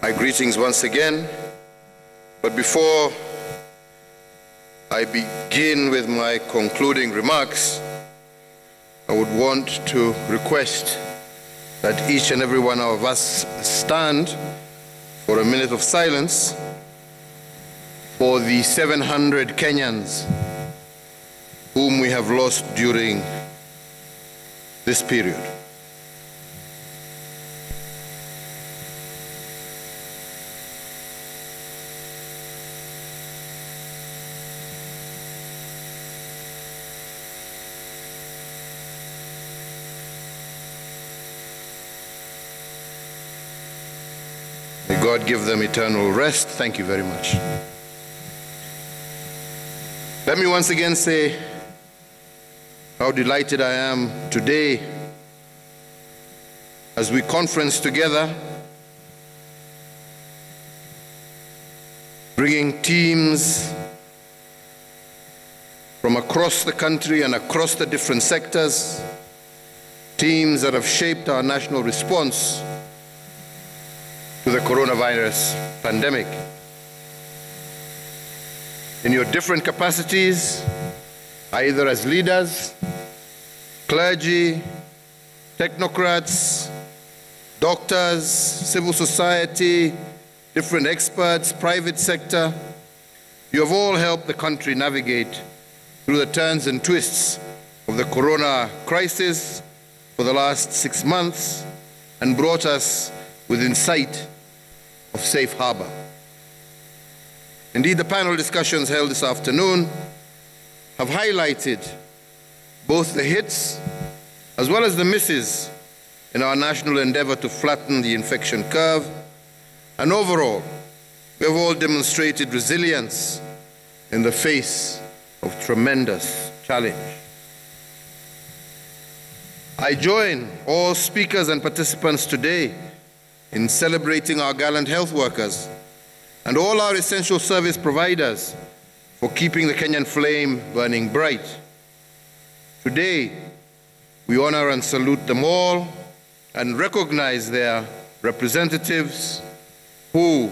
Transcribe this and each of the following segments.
My greetings once again, but before I begin with my concluding remarks, I would want to request that each and every one of us stand for a minute of silence for the 700 Kenyans whom we have lost during this period. May God give them eternal rest. Thank you very much. Let me once again say how delighted I am today as we conference together, bringing teams from across the country and across the different sectors, teams that have shaped our national response to the coronavirus pandemic. In your different capacities, either as leaders, clergy, technocrats, doctors, civil society, different experts, private sector, you have all helped the country navigate through the turns and twists of the corona crisis for the last 6 months and brought us within sight of safe harbor. Indeed, the panel discussions held this afternoon have highlighted both the hits as well as the misses in our national endeavor to flatten the infection curve. And overall, we have all demonstrated resilience in the face of tremendous challenge. I join all speakers and participants today in celebrating our gallant health workers and all our essential service providers for keeping the Kenyan flame burning bright. Today, we honor and salute them all and recognize their representatives who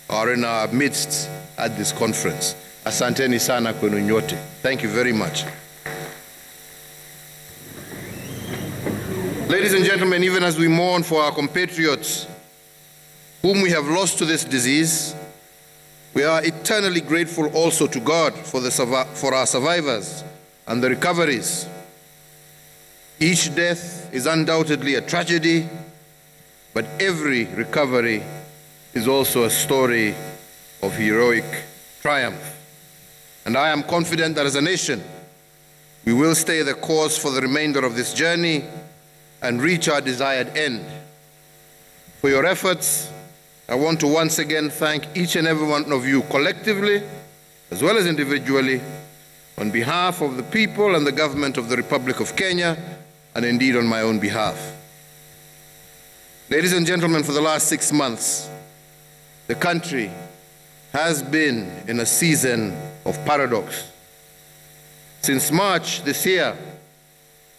are in our midst at this conference. Asanteni sana kwenu nyote. Thank you very much. Ladies and gentlemen, even as we mourn for our compatriots whom we have lost to this disease, we are eternally grateful also to God for our survivors and the recoveries. Each death is undoubtedly a tragedy, but every recovery is also a story of heroic triumph. And I am confident that as a nation, we will stay the course for the remainder of this journey and reach our desired end. For your efforts, I want to once again thank each and every one of you collectively, as well as individually, on behalf of the people and the government of the Republic of Kenya, and indeed on my own behalf. Ladies and gentlemen, for the last 6 months, the country has been in a season of paradox. Since March this year,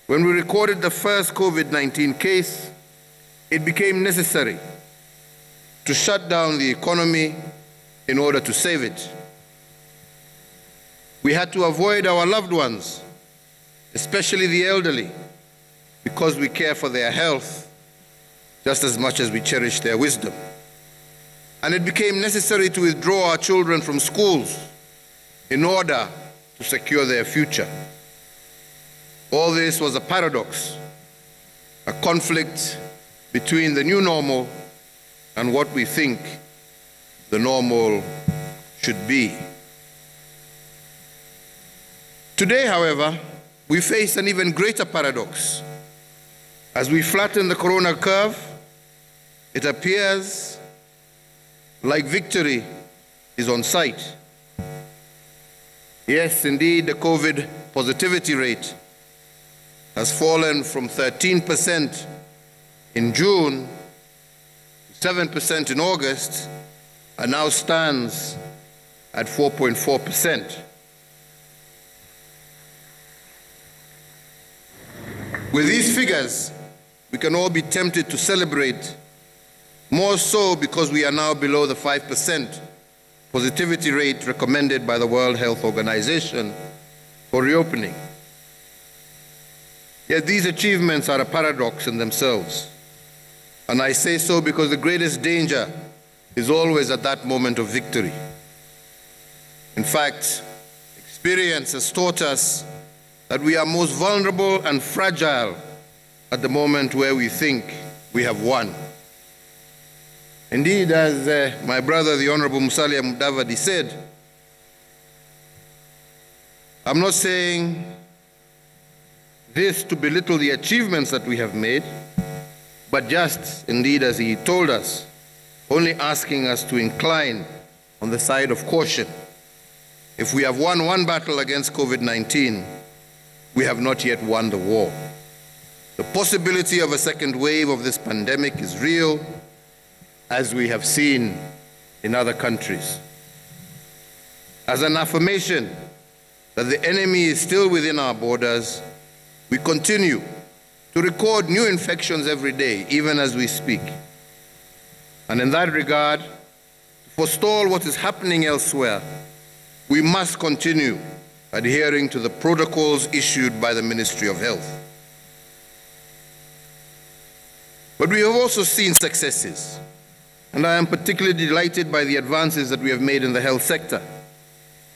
when we recorded the first COVID-19 case, it became necessary to shut down the economy in order to save it. We had to avoid our loved ones, especially the elderly, because we care for their health just as much as we cherish their wisdom. And it became necessary to withdraw our children from schools in order to secure their future. All this was a paradox, a conflict between the new normal and what we think the normal should be. Today, however, we face an even greater paradox. As we flatten the corona curve, it appears like victory is on sight. Yes, indeed, the COVID positivity rate has fallen from 13% in June, 7% in August, and now stands at 4.4%. With these figures, we can all be tempted to celebrate more so because we are now below the 5% positivity rate recommended by the World Health Organization for reopening. Yet these achievements are a paradox in themselves. And I say so because the greatest danger is always at that moment of victory. In fact, experience has taught us that we are most vulnerable and fragile at the moment where we think we have won. Indeed, as my brother, the Honorable Musalia Mudavadi said, I'm not saying this to belittle the achievements that we have made, but just, indeed, as he told us, only asking us to incline on the side of caution. If we have won one battle against COVID-19, we have not yet won the war. The possibility of a second wave of this pandemic is real, as we have seen in other countries. As an affirmation that the enemy is still within our borders, we continue to record new infections every day, even as we speak. And in that regard, to forestall what is happening elsewhere, we must continue adhering to the protocols issued by the Ministry of Health. But we have also seen successes, and I am particularly delighted by the advances that we have made in the health sector.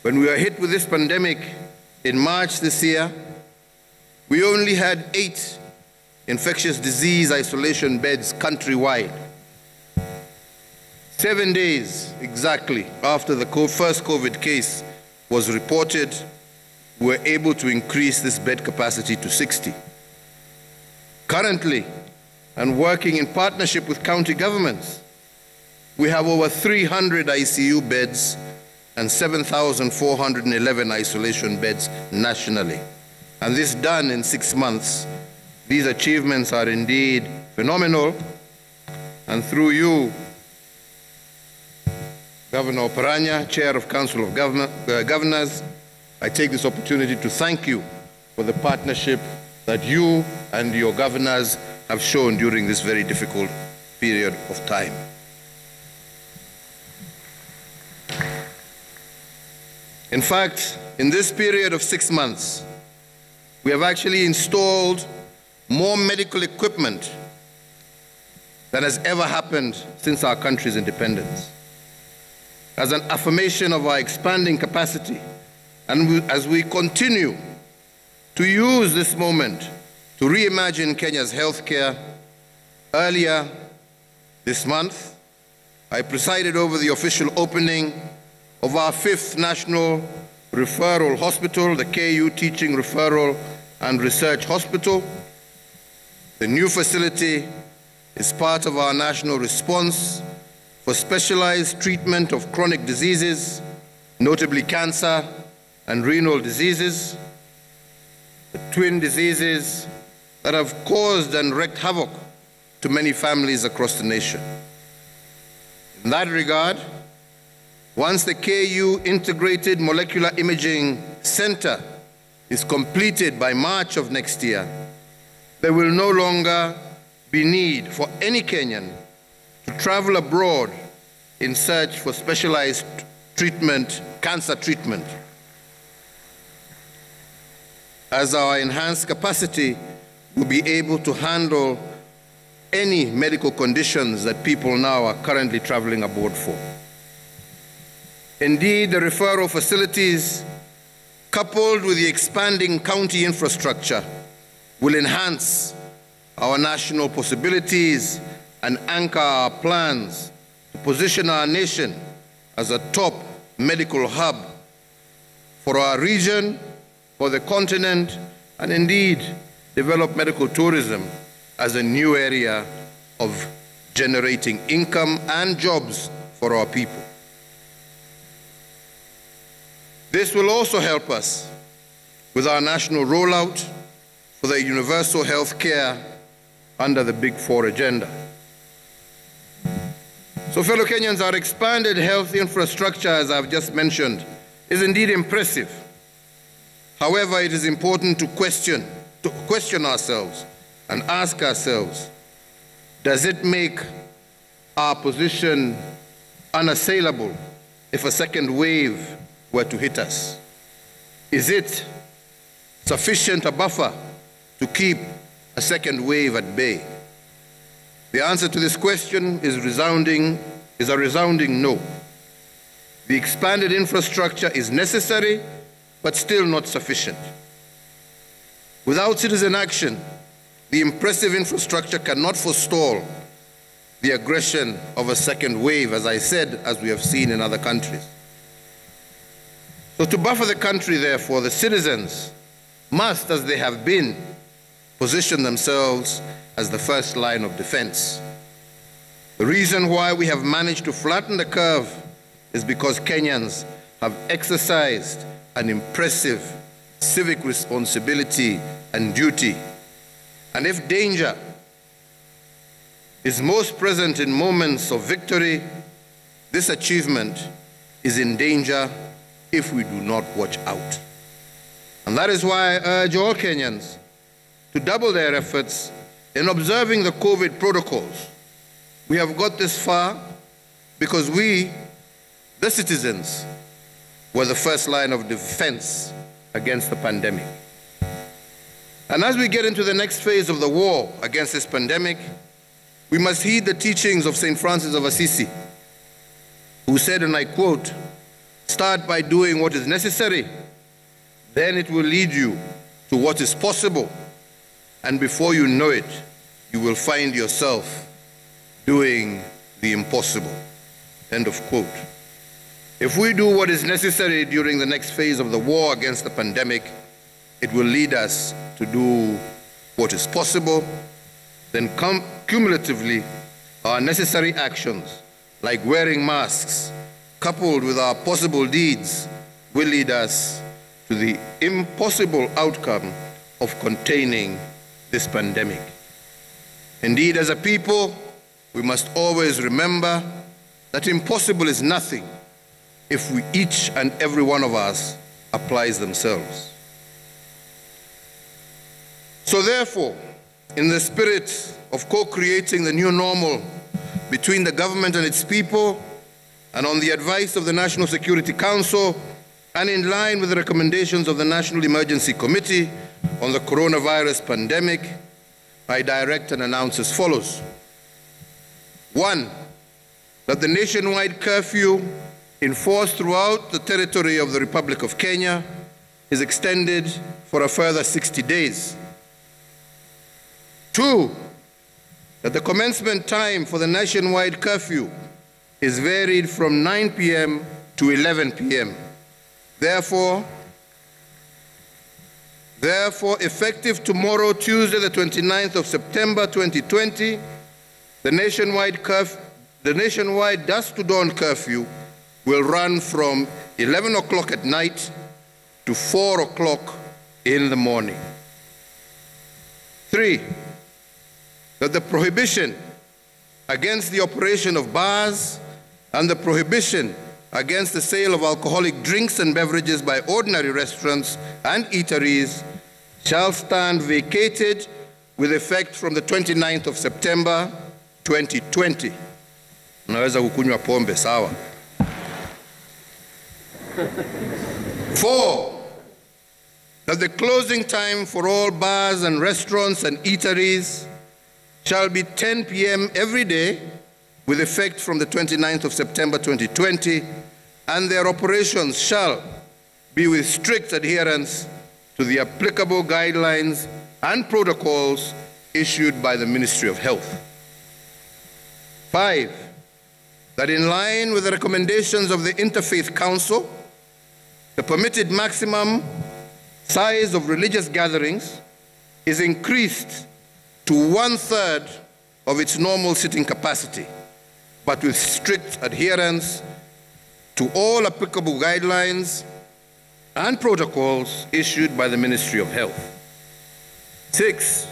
When we were hit with this pandemic in March this year, we only had 8 infectious disease isolation beds countrywide. 7 days exactly after the first COVID case was reported, we were able to increase this bed capacity to 60. Currently, and working in partnership with county governments, we have over 300 ICU beds and 7,411 isolation beds nationally. And this done in 6 months. These achievements are indeed phenomenal. And through you, Governor Oparanya, Chair of Council of Governors, I take this opportunity to thank you for the partnership that you and your governors have shown during this very difficult period of time. In fact, in this period of 6 months, we have actually installed more medical equipment than has ever happened since our country's independence. As an affirmation of our expanding capacity, and as we continue to use this moment to reimagine Kenya's healthcare, earlier this month, I presided over the official opening of our 5th National Referral Hospital, the KU Teaching, Referral and Research Hospital. The new facility is part of our national response for specialized treatment of chronic diseases, notably cancer and renal diseases, the twin diseases that have caused and wreaked havoc to many families across the nation. In that regard, once the KU Integrated Molecular Imaging Center is completed by March of next year, there will no longer be need for any Kenyan to travel abroad in search for specialized treatment, cancer treatment, as our enhanced capacity will be able to handle any medical conditions that people now are currently traveling abroad for. Indeed, the referral facilities, coupled with the expanding county infrastructure, will enhance our national possibilities and anchor our plans to position our nation as a top medical hub for our region, for the continent, and indeed develop medical tourism as a new area of generating income and jobs for our people. This will also help us with our national rollout for the universal health care under the Big Four agenda. So, fellow Kenyans, our expanded health infrastructure, as I've just mentioned, is indeed impressive. However, it is important to question ourselves and ask ourselves, does it make our position unassailable if a second wave were to hit us? Is it sufficient a buffer to keep a second wave at bay? The answer to this question is a resounding no. The expanded infrastructure is necessary, but still not sufficient. Without citizen action, the impressive infrastructure cannot forestall the aggression of a second wave, as I said, as we have seen in other countries. So to buffer the country, therefore, the citizens must, as they have been, position themselves as the first line of defense. The reason why we have managed to flatten the curve is because Kenyans have exercised an impressive civic responsibility and duty. And if danger is most present in moments of victory, this achievement is in danger if we do not watch out. And that is why I urge all Kenyans to double their efforts in observing the COVID protocols. We have got this far because we, the citizens, were the first line of defense against the pandemic. And as we get into the next phase of the war against this pandemic, we must heed the teachings of St. Francis of Assisi, who said, and I quote, "Start by doing what is necessary, then it will lead you to what is possible, and before you know it, you will find yourself doing the impossible." End of quote. If we do what is necessary during the next phase of the war against the pandemic, it will lead us to do what is possible. Then cumulatively, our necessary actions, like wearing masks, coupled with our possible deeds, will lead us to the impossible outcome of containing this pandemic. Indeed, as a people, we must always remember that impossible is nothing if each and every one of us applies themselves. So therefore, in the spirit of co-creating the new normal between the government and its people, and on the advice of the National Security Council, and in line with the recommendations of the National Emergency Committee on the coronavirus pandemic, I direct and announce as follows. 1, that the nationwide curfew enforced throughout the territory of the Republic of Kenya is extended for a further 60 days. 2, that the commencement time for the nationwide curfew is varied from 9 p.m. to 11 p.m. Therefore, effective tomorrow, Tuesday, the 29th of September 2020, the nationwide dusk to dawn curfew will run from 11 o'clock at night to 4 o'clock in the morning. 3, that the prohibition against the operation of bars and the prohibition against the sale of alcoholic drinks and beverages by ordinary restaurants and eateries shall stand vacated with effect from the 29th of September 2020. Unaweza kukunywa pombe, sawa. 4, that the closing time for all bars and restaurants and eateries shall be 10 p.m. every day with effect from the 29th of September 2020, and their operations shall be with strict adherence to the applicable guidelines and protocols issued by the Ministry of Health. 5, that in line with the recommendations of the Interfaith Council, the permitted maximum size of religious gatherings is increased to 1/3 of its normal sitting capacity, but with strict adherence to all applicable guidelines and protocols issued by the Ministry of Health. 6,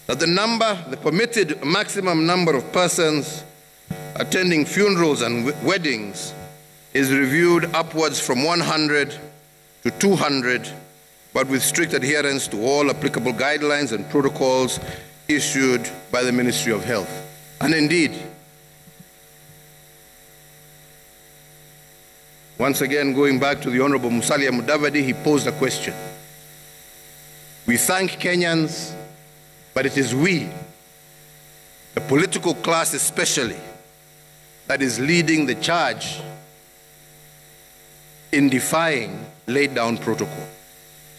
that the permitted maximum number of persons attending funerals and weddings is reviewed upwards from 100 to 200, but with strict adherence to all applicable guidelines and protocols issued by the Ministry of Health. And indeed, once again going back to the Honorable Musalia Mudavadi, he posed a question. We thank Kenyans, but it is we, the political class especially, that is leading the charge in defying laid down protocol.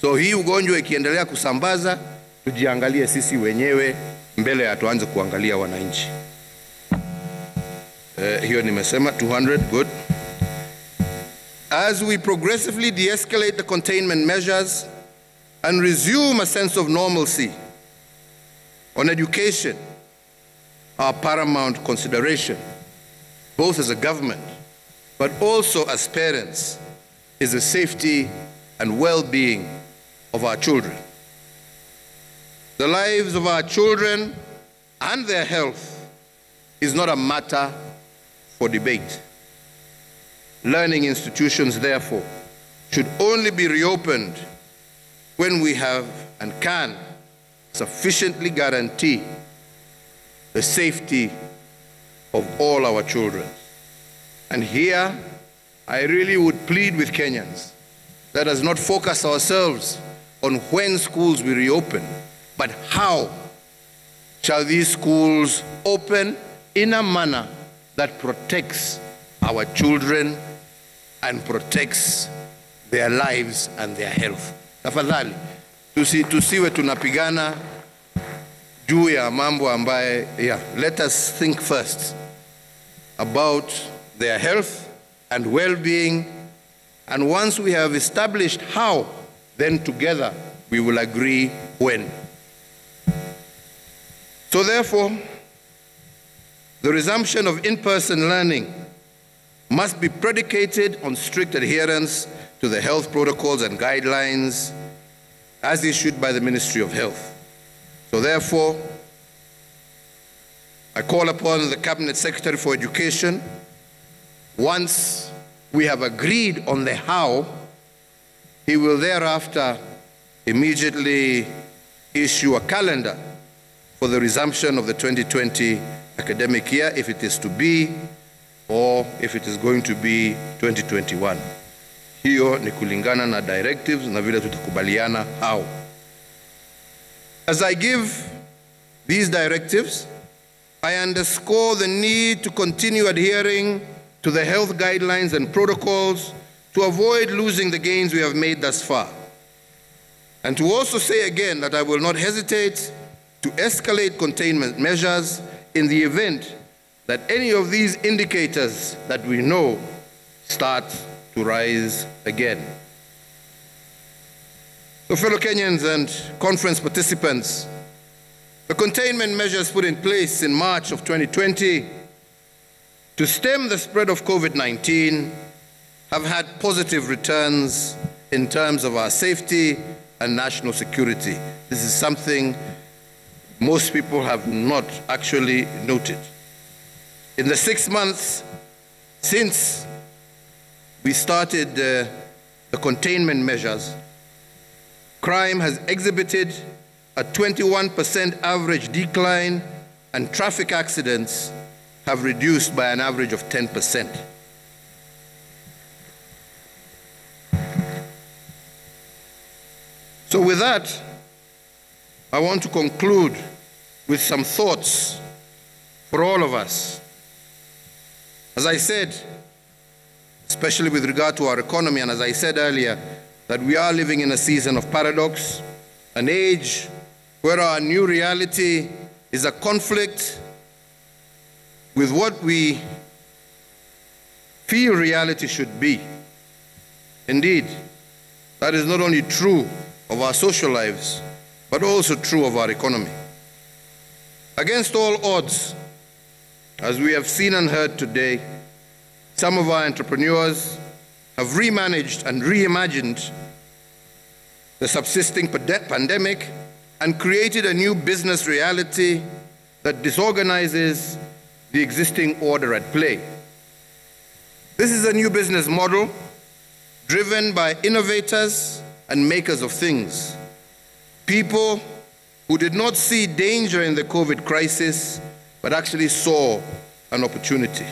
So hii ugonjwa ikiendelea kusambaza, tujiangalie sisi wenyewe mbele ya tuanze kuangalia wananchi. Hiyo nimesema 200, good. As we progressively de-escalate the containment measures and resume a sense of normalcy, on education, our paramount consideration, both as a government, but also as parents, is the safety and well-being of our children. The lives of our children and their health is not a matter for debate. Learning institutions, therefore, should only be reopened when we have and can sufficiently guarantee the safety of all our children. And here, I really would plead with Kenyans, let us not focus ourselves on when schools will reopen, but how shall these schools open in a manner that protects our children and protects their lives and their health. Tafadhali, tusiwe tunapigana juu ya mambo ambaye, let us think first about their health and well-being, and once we have established how, then together we will agree when. So therefore, the resumption of in-person learning must be predicated on strict adherence to the health protocols and guidelines as issued by the Ministry of Health. So therefore, I call upon the Cabinet Secretary for Education, once we have agreed on the how, he will thereafter immediately issue a calendar for the resumption of the 2020 academic year, if it is to be, or if it is going to be 2021. Hiyo ni kulingana na directives na vile tutakubaliana how. As I give these directives, I underscore the need to continue adhering to the health guidelines and protocols to avoid losing the gains we have made thus far. And to also say again that I will not hesitate to escalate containment measures in the event that any of these indicators that we know start to rise again. So fellow Kenyans and conference participants, the containment measures put in place in March of 2020 to stem the spread of COVID-19 have had positive returns in terms of our safety and national security. This is something most people have not actually noted. In the 6 months since we started the containment measures, crime has exhibited a 21% average decline, and traffic accidents have reduced by an average of 10%. So with that, I want to conclude with some thoughts for all of us. As I said, especially with regard to our economy, and as I said earlier, that we are living in a season of paradox, an age where our new reality is a conflict with what we feel reality should be. Indeed, that is not only true of our social lives, but also true of our economy. Against all odds, as we have seen and heard today, some of our entrepreneurs have remanaged and reimagined the subsisting pandemic and created a new business reality that disorganizes the existing order at play. This is a new business model driven by innovators and makers of things, people who did not see danger in the COVID crisis, but actually saw an opportunity.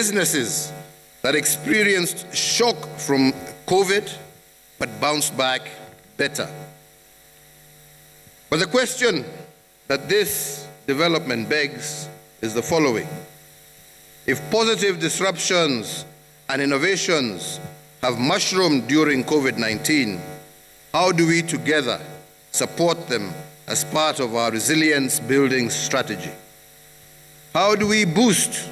businesses that experienced shock from COVID but bounced back better. But the question that this development begs is the following. If positive disruptions and innovations have mushroomed during COVID-19, how do we together support them as part of our resilience building strategy? How do we boost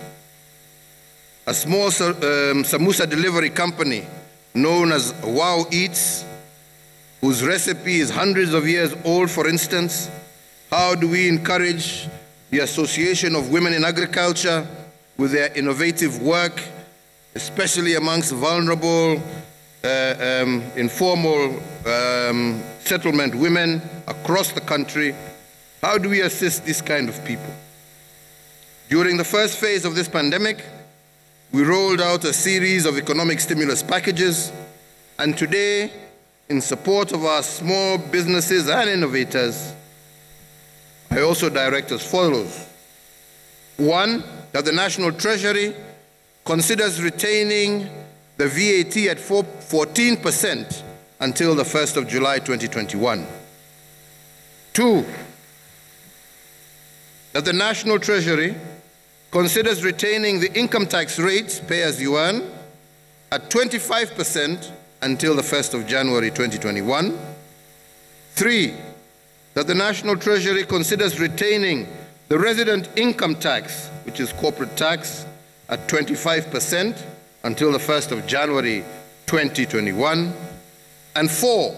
a small samosa delivery company known as Wow Eats, whose recipe is hundreds of years old, for instance? How do we encourage the Association of Women in Agriculture with their innovative work, especially amongst vulnerable, informal settlement women across the country? How do we assist this kind of people? During the first phase of this pandemic, we rolled out a series of economic stimulus packages, and today, in support of our small businesses and innovators, I also direct as follows. One, that the National Treasury considers retaining the VAT at 14% until the 1st of July 2021. Two, that the National Treasury considers retaining the income tax rate, pay as you earn, at 25% until the 1st of January 2021. Three, that the National Treasury considers retaining the resident income tax, which is corporate tax, at 25% until the 1st of January 2021. And four,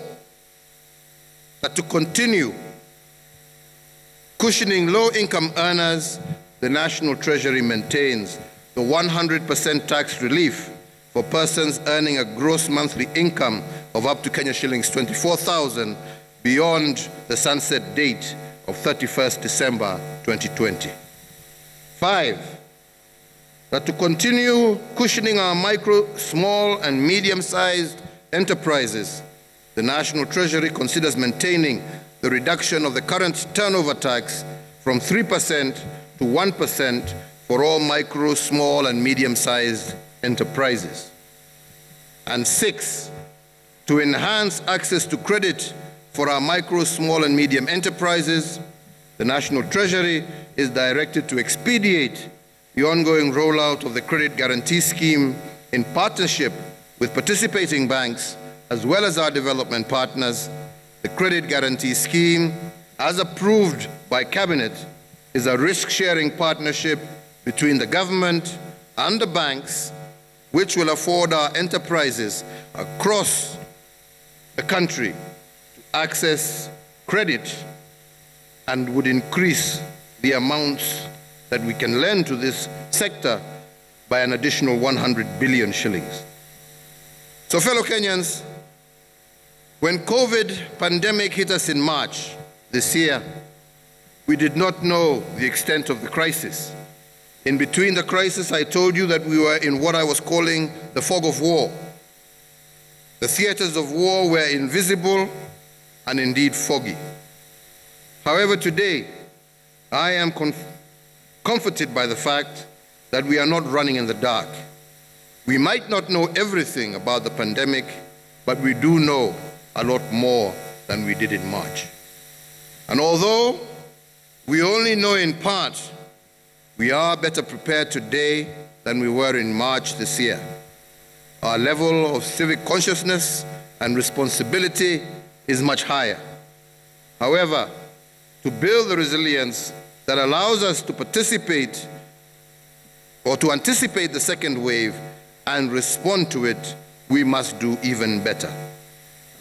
that to continue cushioning low-income earners, the National Treasury maintains the 100% tax relief for persons earning a gross monthly income of up to Kenya shillings 24,000 beyond the sunset date of 31st December 2020. Five, that to continue cushioning our micro, small, and medium-sized enterprises, the National Treasury considers maintaining the reduction of the current turnover tax from 3% to 1% for all micro, small, and medium-sized enterprises. And six, to enhance access to credit for our micro, small, and medium enterprises, the National Treasury is directed to expedite the ongoing rollout of the Credit Guarantee Scheme in partnership with participating banks as well as our development partners. The Credit Guarantee Scheme, as approved by Cabinet, is a risk-sharing partnership between the government and the banks, which will afford our enterprises across the country to access credit and would increase the amounts that we can lend to this sector by an additional 100 billion shillings. So, fellow Kenyans, when COVID pandemic hit us in March this year, we did not know the extent of the crisis. In between the crisis, I told you that we were in what I was calling the fog of war. The theaters of war were invisible and indeed foggy. However, today, I am comforted by the fact that we are not running in the dark. We might not know everything about the pandemic, but we do know a lot more than we did in March. And although we only know in part, we are better prepared today than we were in March this year. Our level of civic consciousness and responsibility is much higher. However, to build the resilience that allows us to participate or to anticipate the second wave and respond to it, we must do even better.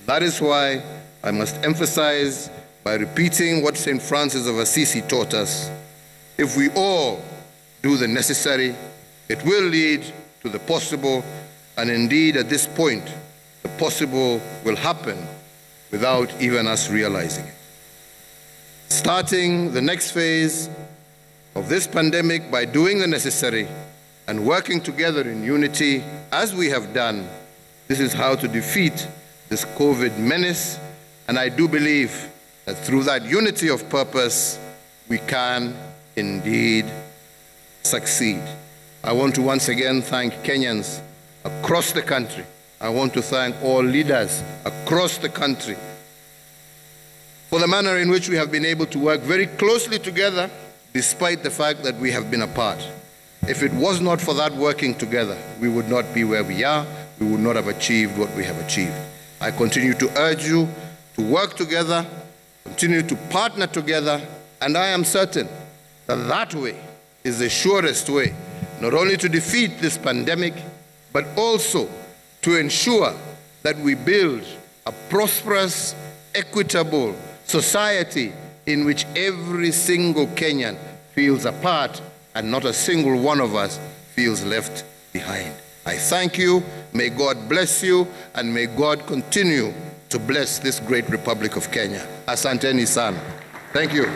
That is why I must emphasize by repeating what St. Francis of Assisi taught us. If we all do the necessary, it will lead to the possible, and indeed at this point, the possible will happen without even us realizing it. Starting the next phase of this pandemic by doing the necessary and working together in unity as we have done, this is how to defeat this COVID menace, and I do believe that through that unity of purpose, we can indeed succeed. I want to once again thank Kenyans across the country. I want to thank all leaders across the country for the manner in which we have been able to work very closely together despite the fact that we have been apart. If it was not for that working together, we would not be where we are. We would not have achieved what we have achieved. I continue to urge you to work together, continue to partner together, and I am certain that that way is the surest way, not only to defeat this pandemic, but also to ensure that we build a prosperous, equitable society in which every single Kenyan feels a part and not a single one of us feels left behind. I thank you. May God bless you, and may God continue to bless this great Republic of Kenya. Asanteni sana. Thank you.